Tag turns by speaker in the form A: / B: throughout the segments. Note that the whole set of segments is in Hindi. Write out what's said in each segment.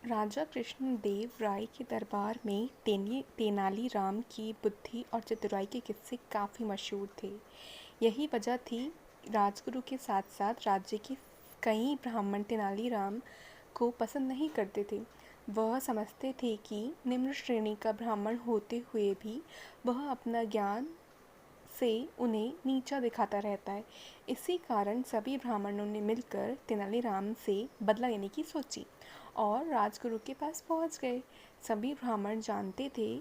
A: राजा कृष्णदेव राय के दरबार में तेनालीराम की बुद्धि और चतुराई के किस्से काफ़ी मशहूर थे। यही वजह थी राजगुरु के साथ साथ राज्य के कई ब्राह्मण तेनालीराम को पसंद नहीं करते थे। वह समझते थे कि निम्न श्रेणी का ब्राह्मण होते हुए भी वह अपना ज्ञान से उन्हें नीचा दिखाता रहता है। इसी कारण सभी ब्राह्मणों ने मिलकर तेनालीराम से बदला लेने की सोची और राजगुरु के पास पहुंच गए। सभी ब्राह्मण जानते थे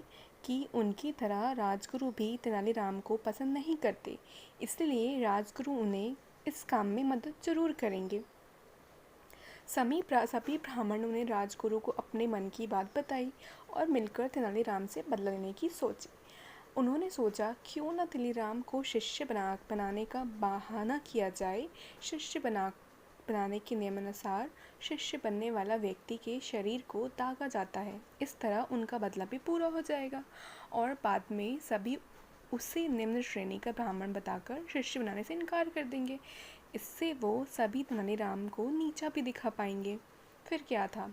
A: कि उनकी तरह राजगुरु भी तेनालीराम को पसंद नहीं करते, इसलिए राजगुरु उन्हें इस काम में मदद जरूर करेंगे। सभी ब्राह्मणों ने राजगुरु को अपने मन की बात बताई और मिलकर तेनालीराम से बदला लेने की सोची। उन्होंने सोचा क्यों न तेनालीराम को शिष्य बनाने का बहाना किया जाए। शिष्य बनाने के नियमानुसार शिष्य बनने वाला व्यक्ति के शरीर को दागा जाता है। इस तरह उनका बदला भी पूरा हो जाएगा और बाद में सभी उसे निम्न श्रेणी का ब्राह्मण बताकर शिष्य बनाने से इनकार कर देंगे। इससे वो सभी तेनालीराम को नीचा भी दिखा पाएंगे। फिर क्या था,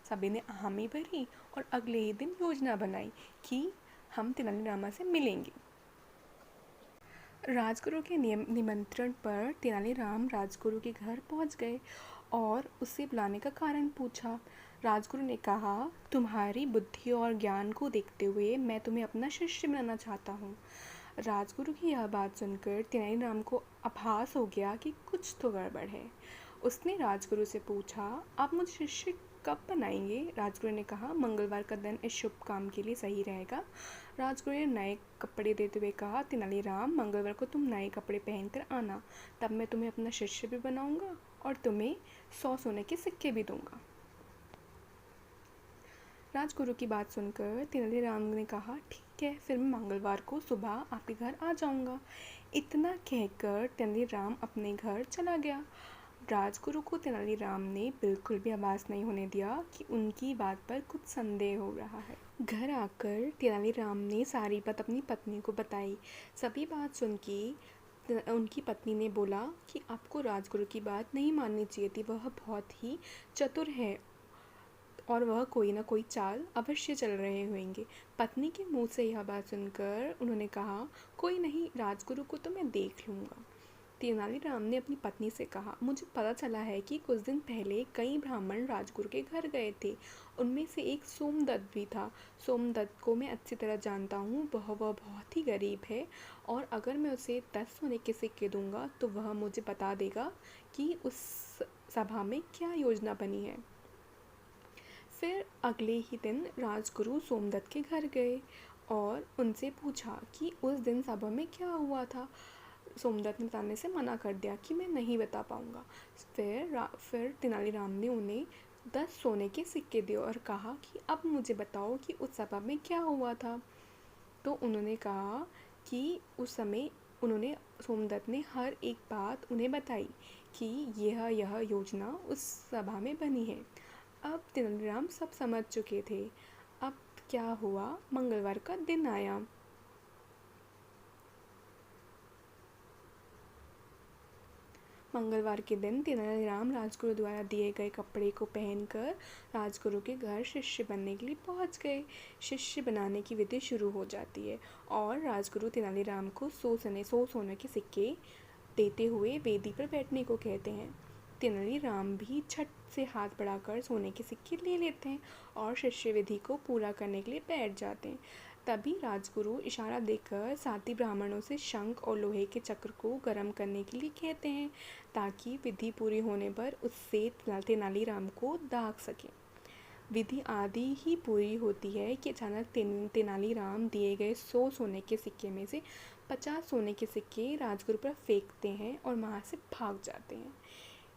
A: सभी ने हामी भरी और अगले ही दिन योजना बनाई कि हम तेनालीराम से मिलेंगे। राजगुरु के निमंत्रण पर तेनालीराम राजगुरु के घर पहुंच गए और उससे बुलाने का कारण पूछा। राजगुरु ने कहा, तुम्हारी बुद्धि और ज्ञान को देखते हुए मैं तुम्हें अपना शिष्य बनाना चाहता हूँ। राजगुरु की यह बात सुनकर तेनालीराम को आभास हो गया कि कुछ तो गड़बड़ है। उसने राजगुरु से पूछा, आप मुझे शिष्य कब बनाएंगे? राजगुरु ने कहा, मंगलवार का दिन इस शुभ काम के लिए सही रहेगा। राजगुरु ने नए कपड़े देते हुए कहा, तेनालीराम, मंगलवार को तुम नए कपड़े पहनकर आना, तब मैं तुम्हें अपना शिष्य भी बनाऊंगा और तुम्हें 100 सोने के सिक्के भी दूंगा। राजगुरु की बात सुनकर तेनालीराम ने कहा, ठीक है, फिर मैं मंगलवार को सुबह आपके घर आ जाऊंगा। इतना कहकर तेनालीराम अपने घर चला गया। राजगुरु को तेनालीराम ने बिल्कुल भी आवाज़ नहीं होने दिया कि उनकी बात पर कुछ संदेह हो रहा है। घर आकर तेनालीराम ने सारी बात अपनी पत्नी को बताई। सभी बात सुन के उनकी पत्नी ने बोला कि आपको राजगुरु की बात नहीं माननी चाहिए थी, वह बहुत ही चतुर है और वह कोई ना कोई चाल अवश्य चल रहे होंगे। पत्नी के मुंह से यह बात सुनकर उन्होंने कहा, कोई नहीं, राजगुरु को तो मैं देख लूँगा। तेनालीराम ने अपनी पत्नी से कहा, मुझे पता चला है कि कुछ दिन पहले कई ब्राह्मण राजगुरु के घर गए थे। उनमें से एक सोमदत्त भी था। सोमदत्त को मैं अच्छी तरह जानता हूँ। वह बहुत ही गरीब है और अगर मैं उसे 10 सोने के सिक्के दूंगा तो वह मुझे बता देगा कि उस सभा में क्या योजना बनी है। फिर अगले ही दिन राजगुरु सोमदत्त के घर गए और उनसे पूछा कि उस दिन सभा में क्या हुआ था। सोमदत्त ने बताने से मना कर दिया कि मैं नहीं बता पाऊँगा। फिर तेनालीराम ने उन्हें 10 सोने के सिक्के दिए और कहा कि अब मुझे बताओ कि उस सभा में क्या हुआ था। तो उन्होंने कहा कि उस समय सोमदत्त ने हर एक बात उन्हें बताई कि यह योजना उस सभा में बनी है। अब तेनालीराम सब समझ चुके थे। अब क्या हुआ, मंगलवार का दिन आया। मंगलवार के दिन तेनालीराम राजगुरु द्वारा दिए गए कपड़े को पहनकर राजगुरु के घर शिष्य बनने के लिए पहुंच गए। शिष्य बनाने की विधि शुरू हो जाती है और राजगुरु तेनालीराम को 100 सोने के सिक्के देते हुए वेदी पर बैठने को कहते हैं। तेनालीराम भी झट से हाथ बढ़ाकर सोने के सिक्के ले लेते हैं और शिष्य विधि को पूरा करने के लिए बैठ जाते हैं। तभी राजगुरु इशारा देकर साथी ब्राह्मणों से शंख और लोहे के चक्र को गर्म करने के लिए कहते हैं ताकि विधि पूरी होने पर उससे तेनालीराम को दाग सकें। विधि आदि ही पूरी होती है कि अचानक तेनालीराम दिए गए 100 सोने के सिक्के में से 50 सोने के सिक्के राजगुरु पर फेंकते हैं और वहाँ से भाग जाते हैं।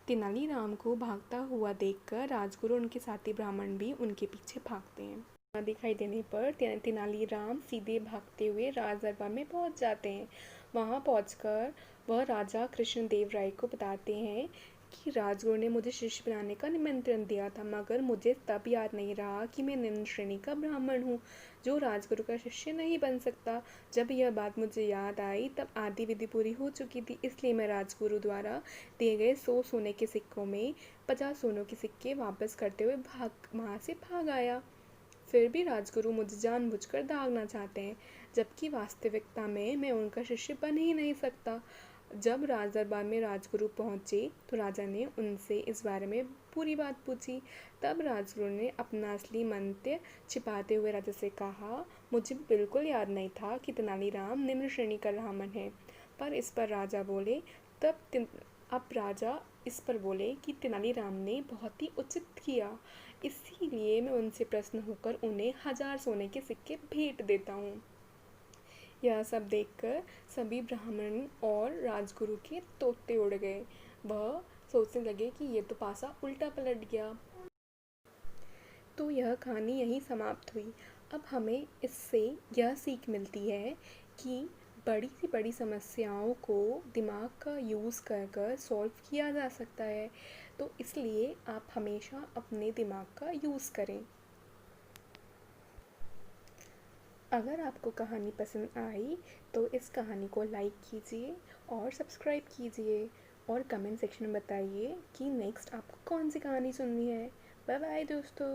A: तेनालीराम को भागता हुआ देखकर राजगुरु और उनके साथी ब्राह्मण भी उनके पीछे भागते हैं। न दिखाई देने पर तेनालीराम सीधे भागते हुए राज दरबार में पहुंच जाते हैं। वहां पहुंचकर वह राजा कृष्णदेव राय को बताते हैं कि राजगुरु ने मुझे शिष्य बनाने का निमंत्रण दिया था, मगर मुझे तब याद नहीं रहा कि मैं निम्न श्रेणी का ब्राह्मण हूँ, जो राजगुरु का शिष्य नहीं बन सकता। जब यह बात मुझे याद आई तब आधी विधि पूरी हो चुकी थी, इसलिए मैं राजगुरु द्वारा दिए गए 100 सोने के सिक्कों में 50 सोनों के सिक्के वापस करते हुए वहाँ से भाग आया। फिर भी राजगुरु मुझे जानबूझकर दागना चाहते हैं, जबकि वास्तविकता में मैं उनका शिष्य बन ही नहीं सकता। जब राज दरबार में राजगुरु पहुंचे तो राजा ने उनसे इस बारे में पूरी बात पूछी। तब राजगुरु ने अपना असली मंत्य छिपाते हुए राजा से कहा, मुझे बिल्कुल याद नहीं था कि तेनालीराम निम्न श्रेणी का ब्राह्मण है। पर इस पर राजा बोले तब अब राजा इस पर बोले कि तेनालीराम ने बहुत ही उचित किया, इसीलिए मैं उनसे प्रसन्न होकर उन्हें 1000 सोने के सिक्के भेंट देता हूँ। यह सब देखकर सभी ब्राह्मण और राजगुरु के तोते उड़ गए। वह सोचने लगे कि ये तो पासा उल्टा पलट गया। तो यह कहानी यहीं समाप्त हुई। अब हमें इससे यह सीख मिलती है कि बड़ी से बड़ी समस्याओं को दिमाग का यूज़ कर कर सॉल्व किया जा सकता है, तो इसलिए आप हमेशा अपने दिमाग का यूज़ करें। अगर आपको कहानी पसंद आई तो इस कहानी को लाइक कीजिए और सब्सक्राइब कीजिए और कमेंट सेक्शन में बताइए कि नेक्स्ट आपको कौन सी कहानी सुननी है। बाय बाय दोस्तों।